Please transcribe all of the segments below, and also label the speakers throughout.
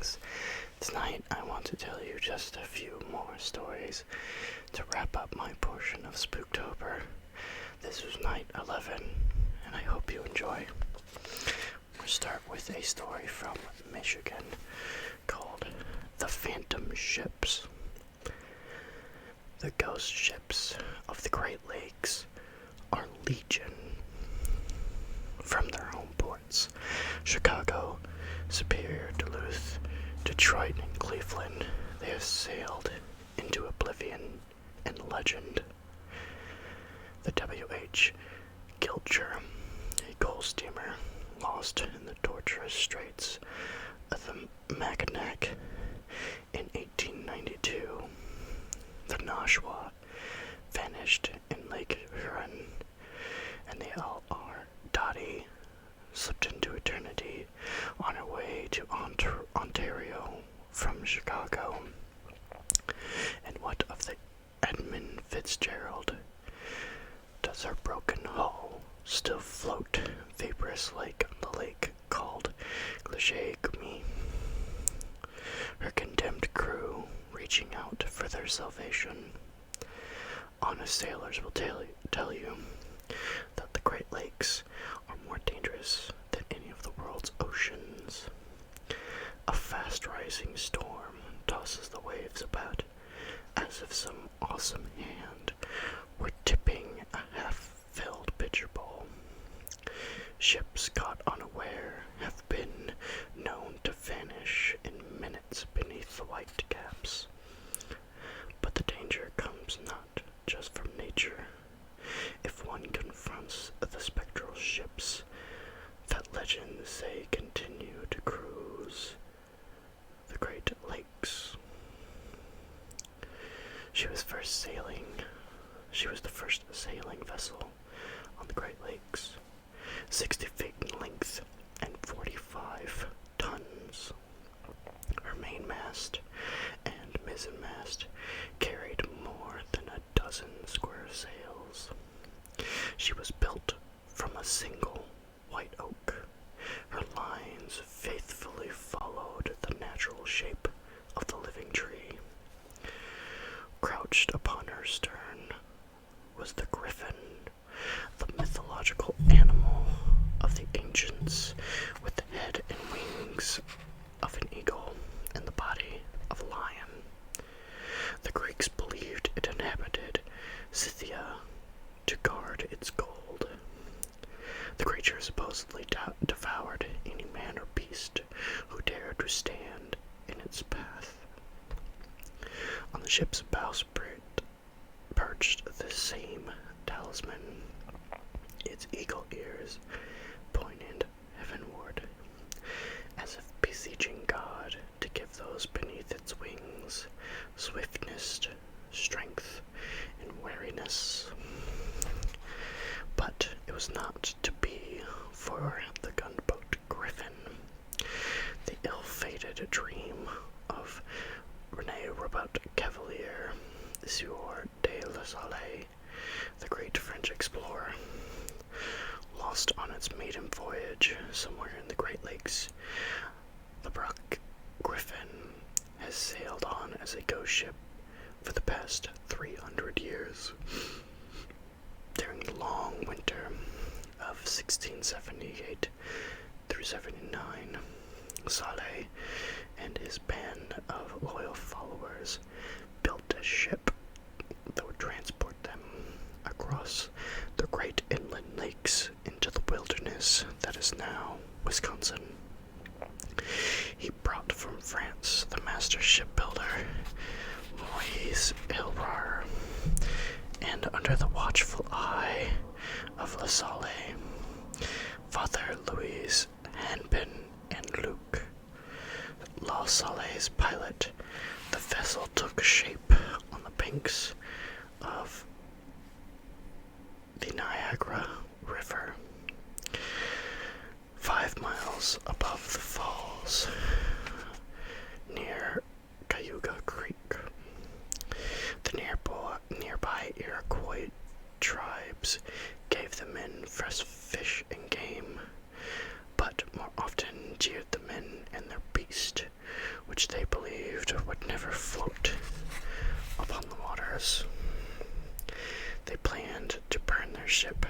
Speaker 1: things. Tonight I want to tell you just a few more stories to wrap up my portion of Spooktober. This was night 11, and I hope you enjoy. We'll start with a story from Michigan called The Phantom Ships. The ghost ships of the Great Lakes are legion. From their home ports, Chicago, Superior, Duluth, Detroit, and Cleveland, they have sailed into oblivion and legend. The W.H. Gilcher, a coal steamer lost in the tortuous straits of the Mackinac in 1892. The Nashua vanished in Lake Huron, and the L.R. Dottie slipped into eternity on her way to Ontario from Chicago. And what of the Edmund Fitzgerald? Does her broken hull still float vaporous like the lake called Glashegumi? Her condemned crew reaching out for their salvation. Honest sailors will tell you that the Great Lakes are more dangerous than any of the world's oceans. A fast-rising storm tosses the waves about as if some awesome hand were tipping a half-filled pitcher bowl. Ships caught unaware have been known to vanish in minutes beneath the white caps. But the danger comes not just from nature. If one confronts the spectral ships that legends say continue to cruise the Great Lakes. She was the first sailing vessel on the Great Lakes, 60 feet in length and 45 tons. Her mainmast and mizzenmast carried more than a dozen square sails. She was built from a single white oak. Her lines faithfully followed the natural shape of the living tree. Crouched upon her stern was the griffin, the mythological animal of the ancients, with the head and wings of an eagle and the body of a lion. The Greeks believed it inhabited Scythia to guard its gold. The creature supposedly devoured any man or beast who dared to stand in its path. On the ship's bowsprit perched the same talisman, its eagle ears pointed heavenward, as if beseeching God to give those beneath its wings swiftness, strength, and wariness. But it was not to be for the gunboat Griffin. The ill-fated dream of Rene Robert Cavalier, Sieur de la Salle, the great French explorer, lost on its maiden voyage somewhere in the Great Lakes. The Brock Griffin has sailed on as a ghost ship for the past 300 years. During the long winter of 1678 through 79, Saleh and his band of loyal followers built a ship that would transport them across the great inland lakes into the wilderness that is now Wisconsin. He brought from France the master shipbuilder Moise Ilrar, and under the watchful eye of La Salle, Father Louis Hanpin and Luke, La Salle's pilot, the vessel took shape on the banks of the Niagara River, 5 miles above the falls, near Cayuga Creek. The nearby Iroquois tribes gave the men fresh fish and game, but more often jeered the men and their beast which they believed would never float upon the waters. They planned to burn their ship,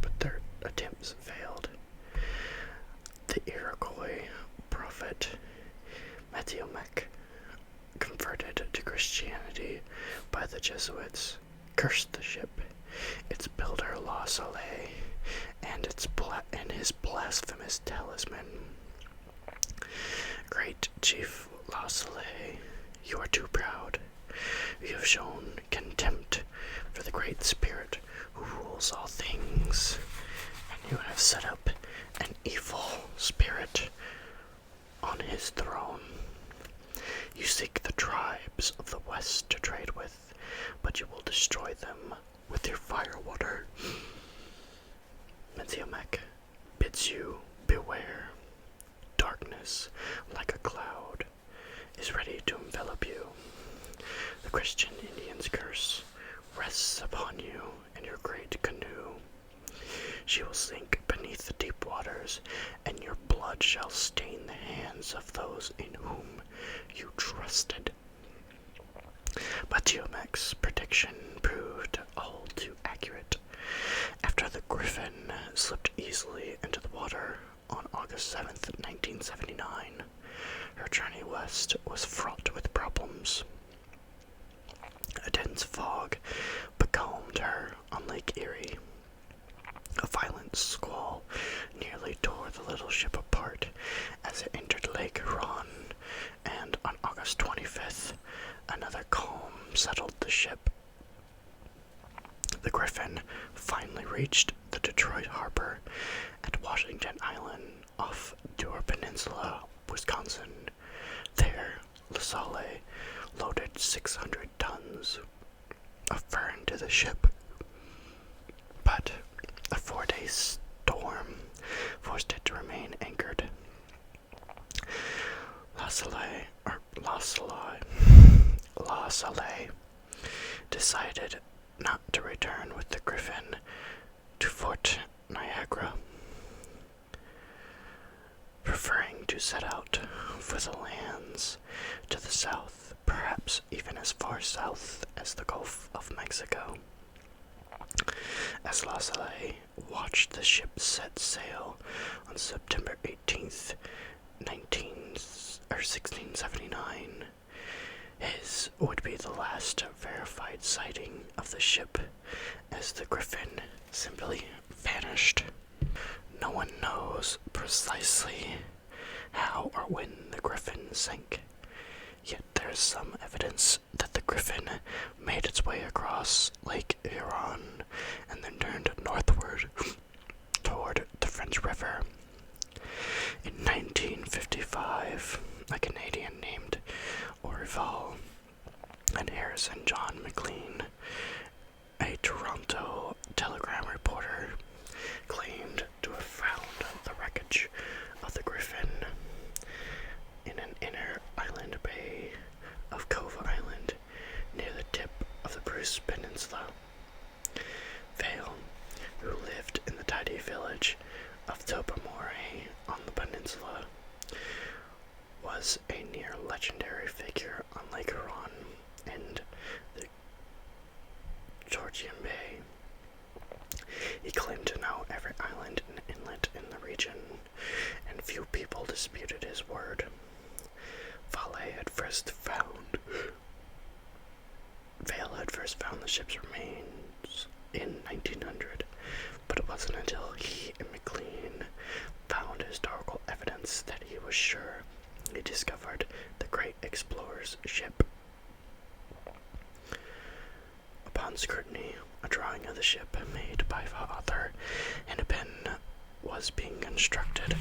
Speaker 1: but their attempts failed. The Iroquois prophet Mackenzie, converted to Christianity by the Jesuits, cursed the ship, its builder La Soleil, and his blasphemous talisman. Great Chief La Soleil, you are too proud. You have shown contempt for the Great Spirit who rules all things, and you have set up an evil spirit on his throne. You seek the tribes of the West to trade with, but you will destroy them with your firewater. Mackenzie bids you beware. Darkness, like a cloud, is ready to envelop you. The Christian Indian's curse rests upon you and your great canoe. She will sink beneath the deep waters, and your blood shall stain the hands of those in whom you trusted. Mackenzie's prediction proved all too accurate. After the Griffin slipped easily into the water on August 7th, 1979, her journey west was fraught with problems. A dense fog becombed her on Lake Erie. A violent squall nearly tore the little ship apart as it entered Lake Huron, and on August 25th, another calm settled the ship. The Griffin finally reached the Detroit harbor at Washington Island off Dewar Peninsula, Wisconsin. There, La Soleil loaded 600 tons of fur into the ship, but a 4-day storm forced it to remain anchored. La Soleil decided not to return with the Griffin to Fort Niagara, preferring to set out for the lands to the south, perhaps even as far south as the Gulf of Mexico. As La Soleil watched the ship set sail on September 18th, 1679, his would be the last verified sighting of the ship, as the Griffin simply vanished. No one knows precisely how or when the Griffin sank, yet there's some evidence that the Griffin made its way across Lake Huron and then turned northward toward the French River. In 1955, a Canadian named Orival and Harrison John McLean, a Toronto Telegram reporter, claimed to have found the wreckage of the Griffin in an inner island bay of Cove Island near the tip of the Bruce Peninsula. Vale, who lived in the tidy village of Tobermory on the peninsula, was a near legendary figure on Lake Huron and the Georgian Bay. He claimed to know every island and inlet in the region, and few people disputed his word. Vale had first found the ship's remains in 1900, but it wasn't until he and McLean found historical evidence that he was sure he discovered the great explorer's ship. Upon scrutiny, a drawing of the ship made by Father and a pen was being constructed,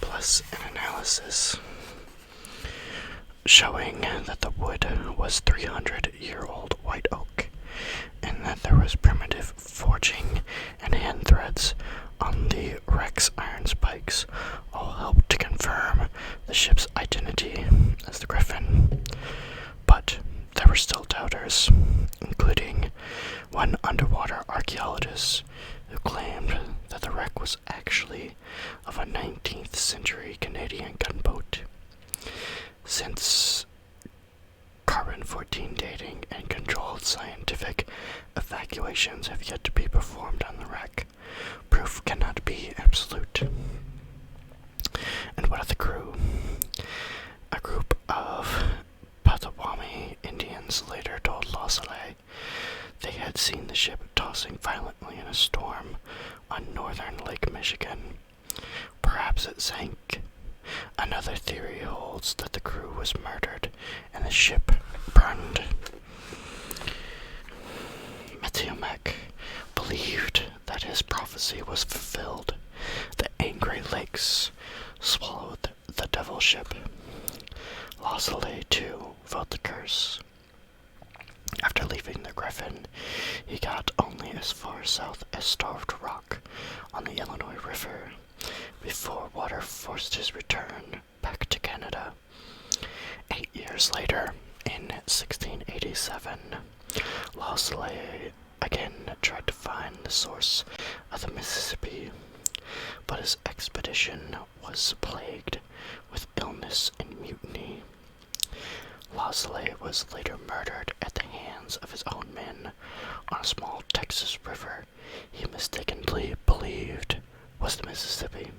Speaker 1: plus an analysis showing that the wood was 300-year-old white oak, and that there was primitive forging and hand threads on the wreck's iron spikes, all helped to confirm the ship's identity as the Griffin. But there were still doubters, including one underwater archaeologist who claimed that the wreck was actually of a 19th century Canadian gunboat. Since carbon-14 dating and controlled scientific evacuations have yet to be performed on the wreck, proof cannot be absolute. And what of the crew? A group of Potawatomi Indians later told Loseley they had seen the ship tossing violently in a storm on northern Lake Michigan. Perhaps it sank. Another theory holds that the crew was murdered and the ship burned. Methuselah believed that his prophecy was fulfilled. The angry lakes swallowed the devil ship. Loseley, too, felt the curse. After leaving the Griffin, he got only as far south as Starved Rock on the Illinois River before water forced his return back to Canada. 8 years later, in 1687, Loseley again tried to find the source of the Mississippi, but his expedition was plagued with illness and mutiny. Loseley was later murdered at the hands of his own men on a small Texas river he mistakenly believed was the Mississippi.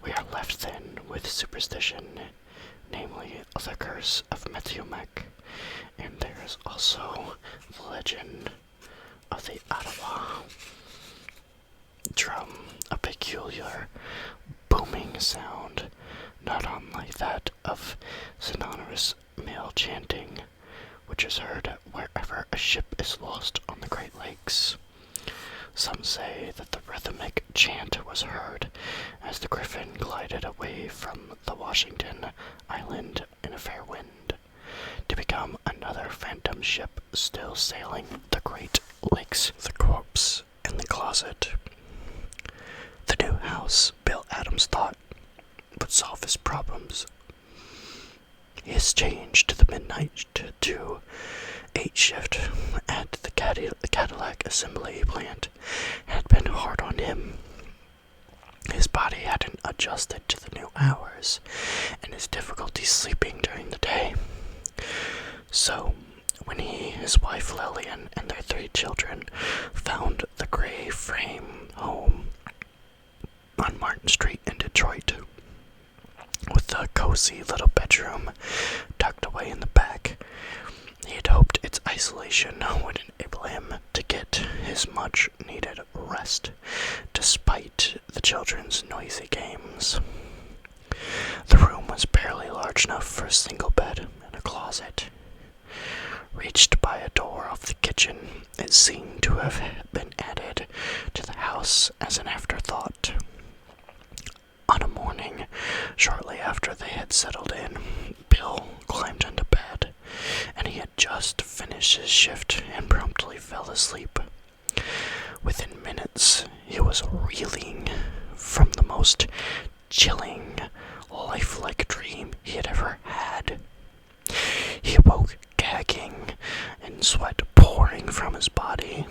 Speaker 1: We are left then with superstition, namely the curse of Methuselah, and there is also the legend of the Ottawa drum, a peculiar booming sound, not unlike that of sonorous male chanting, which is heard wherever a ship is lost on the Great Lakes. Some say that the rhythmic chant was heard as the Griffin glided away from the Washington Island in a fair wind, to become another phantom ship still sailing the Great Lakes. The corpse in the closet. The new house, Bill Adams thought, would solve his problems. His change to the midnight to 8 shift at the Cadillac assembly plant had been hard on him. His body hadn't adjusted to the new hours, and his difficulty sleeping during the day. So, when he, his wife Lillian, and their 3 children found the gray frame home on Martin Street in Detroit, with a cozy little bedroom tucked away in the back, he had hoped its isolation would enable him to get his much-needed rest, despite the children's noisy games. The room was barely large enough for a single bed and a closet. Reached by a door off the kitchen, it seemed to have been added to the house as an afterthought. On a morning, shortly after they had settled in, Bill climbed into bed, and he had just finished his shift and promptly fell asleep. Within minutes, he was reeling from the most chilling, lifelike dream he had ever had. He awoke gagging and sweat pouring from his body.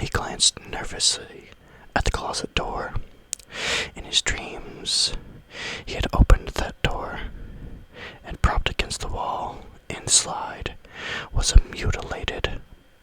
Speaker 1: He glanced nervously at the closet door. In his dreams, he had opened that door, and propped against the wall, inside, was a mutilated,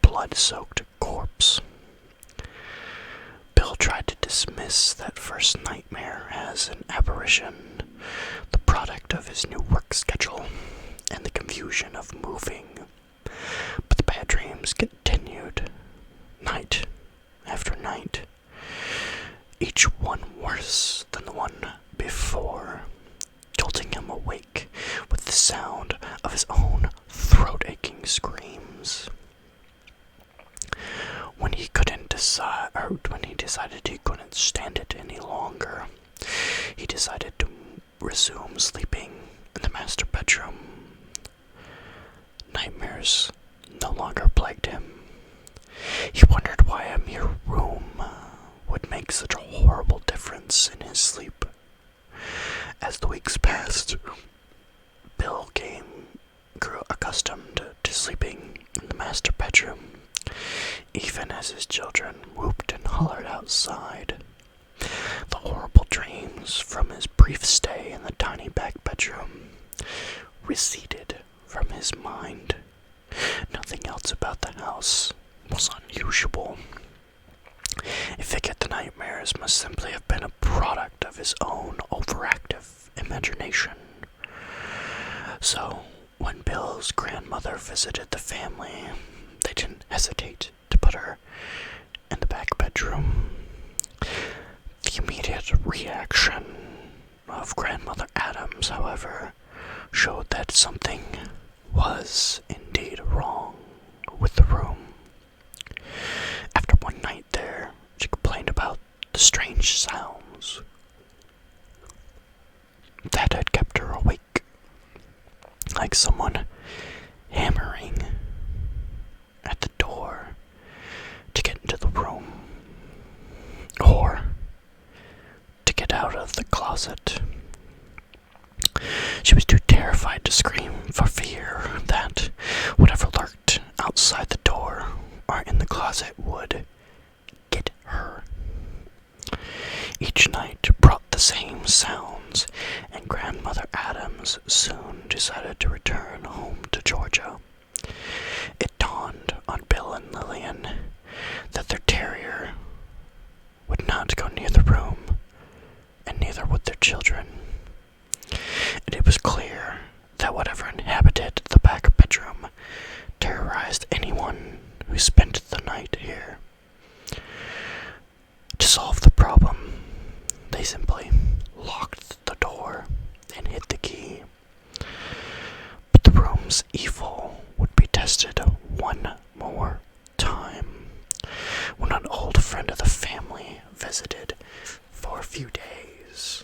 Speaker 1: blood-soaked corpse. Bill tried to dismiss that first nightmare as an aberration, the product of his new work schedule and the confusion of moving. But the bad dreams continued, night after night, each one worse than the one before, jolting him awake with the sound of his own throat-aching screams. When he decided he couldn't stand it any longer, he decided to resume sleeping in the master bedroom. Nightmares no longer plagued him. He wondered why a mere room would make such a horrible difference in his sleep. As the weeks passed, Bill grew accustomed to sleeping in the master bedroom, even as his children whooped and hollered outside. The horrible dreams from his brief stay in the tiny back bedroom receded from his mind. Nothing else about the house was unusual. He figured the nightmares must simply have been a product of his own overactive imagination. So, when Bill's grandmother visited the family, they didn't hesitate to put her in the back bedroom. The immediate reaction of Grandmother Addams, however, showed that something was indeed wrong with the room. After one night there, she complained about the strange sounds that had kept her awake, like someone hammering at the door to get into the room, or to get out of the closet. She was too terrified to scream for fear that whatever lurked outside the door or in the closet would get her. Each night brought the same sounds, and Grandmother Addams soon decided to return home to Georgia. It dawned on Bill and Lillian that their terrier would not go near the room, and neither would their children. And it was clear that whatever inhabited the back bedroom terrorized anyone who spent the night here. To solve the problem, they simply locked the door and hid the key. But the room's evil would be tested one more time when an old friend of the family visited for a few days.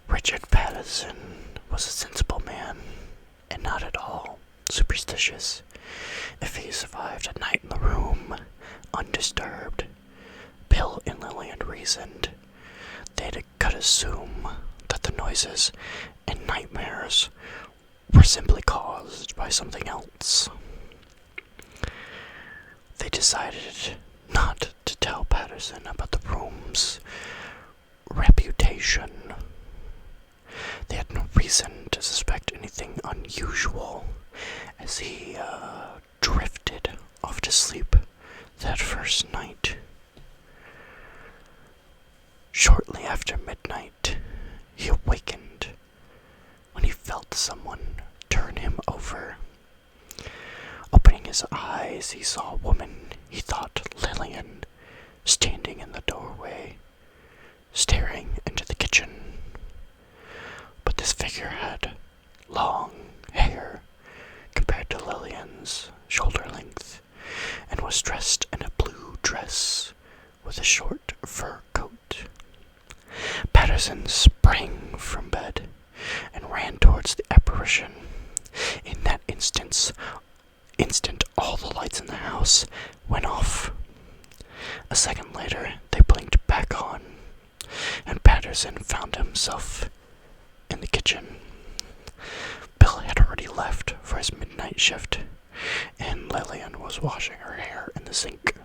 Speaker 1: Richard Patterson was a sensible man, and not at all superstitious. If he survived a night in the room, undisturbed, Bill and Lillian reasoned they could assume that the noises and nightmares were simply caused by something else. They decided not to tell Patterson about the room's reputation. They had no reason to suspect anything unusual as he drifted off to sleep that first night. Shortly after midnight, he awakened when he felt someone turn him over. Opening his eyes, he saw a woman he thought Lillian standing in the doorway, staring into the kitchen. But this figure had long hair compared to Lillian's shoulder length, and was dressed in a blue dress with a short fur coat. Patterson sprang from bed and ran towards the apparition. In that instant, all the lights in the house went off. A second later, they blinked back on, and Patterson found himself in the kitchen. Bill had already left for his midnight shift, and Lillian was washing her hair in the sink.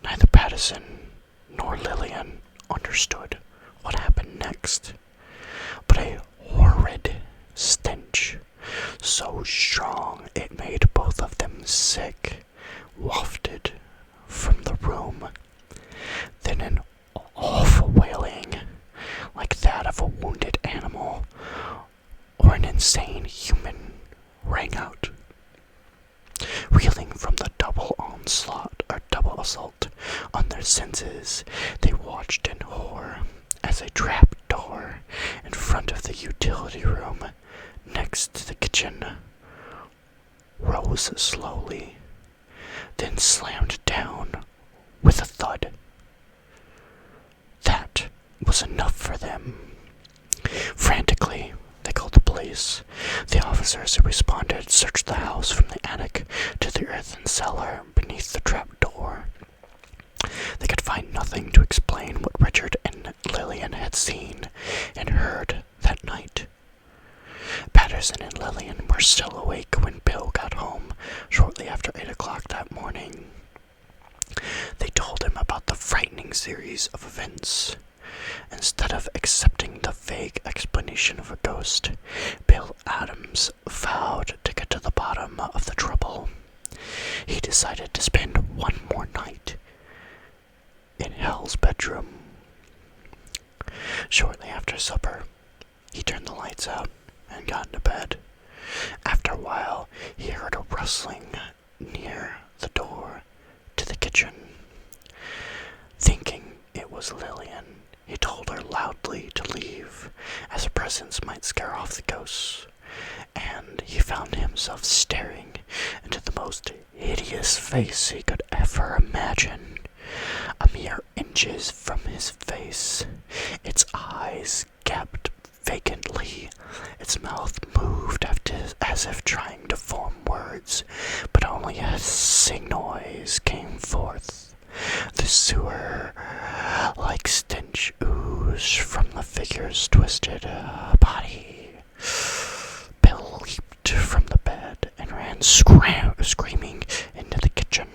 Speaker 1: Neither Patterson nor Lillian understood what happened next, but a horrid stench, so strong it made both of them sick, wafted from the room. Then an awful wailing, like that of a wounded animal or an insane human, rang out. Reeling from the double assault on their senses, they watched in horror as a trap door in front of the utility room next to the kitchen rose slowly, then slammed down with a thud. That was enough for them. Frantically, they called the police. The officers who responded searched the house from the attic to the earthen cellar beneath the trap door. They could find nothing to explain what Richard and Lillian had seen and heard that night. Patterson and Lillian were still awake when Bill got home shortly after 8 o'clock that morning. series of events. Instead of accepting the vague explanation of a ghost, Bill Adams vowed to get to the bottom of the trouble. He decided to spend one more night in Hell's bedroom. Shortly after supper, he turned the lights out and got into bed. After a while, he heard a rustling near the door to the kitchen. Thinking it was Lillian, he told her loudly to leave, as her presence might scare off the ghosts, and he found himself staring into the most hideous face he could ever imagine. A mere inches from his face, its eyes gaped vacantly, its mouth moved as if trying to form words, but only a hissing noise came forth. The sewer-like stench oozed from the figure's twisted body. Bill leaped from the bed and ran screaming into the kitchen.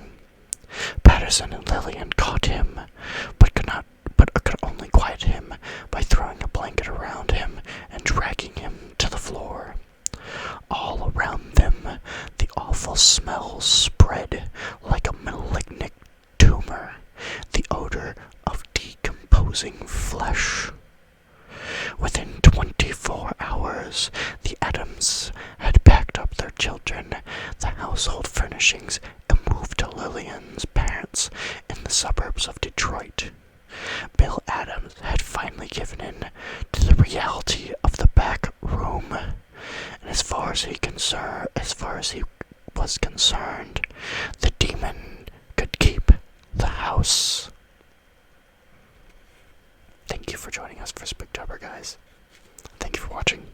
Speaker 1: Patterson and Lillian caught him, but could only quiet him by throwing a blanket around him and dragging him to the floor. All around them, the awful smell spread like a malignant tumor, the odor of decomposing flesh. Within 24 hours, the Adams had packed up their children, the household furnishings, and moved to Lillian's parents in the suburbs of Detroit. Bill Adams had finally given in to the reality of the back room, and as far as he was concerned, the demon could keep the house. Thank you for joining us for Spooktober, guys. Thank you for watching.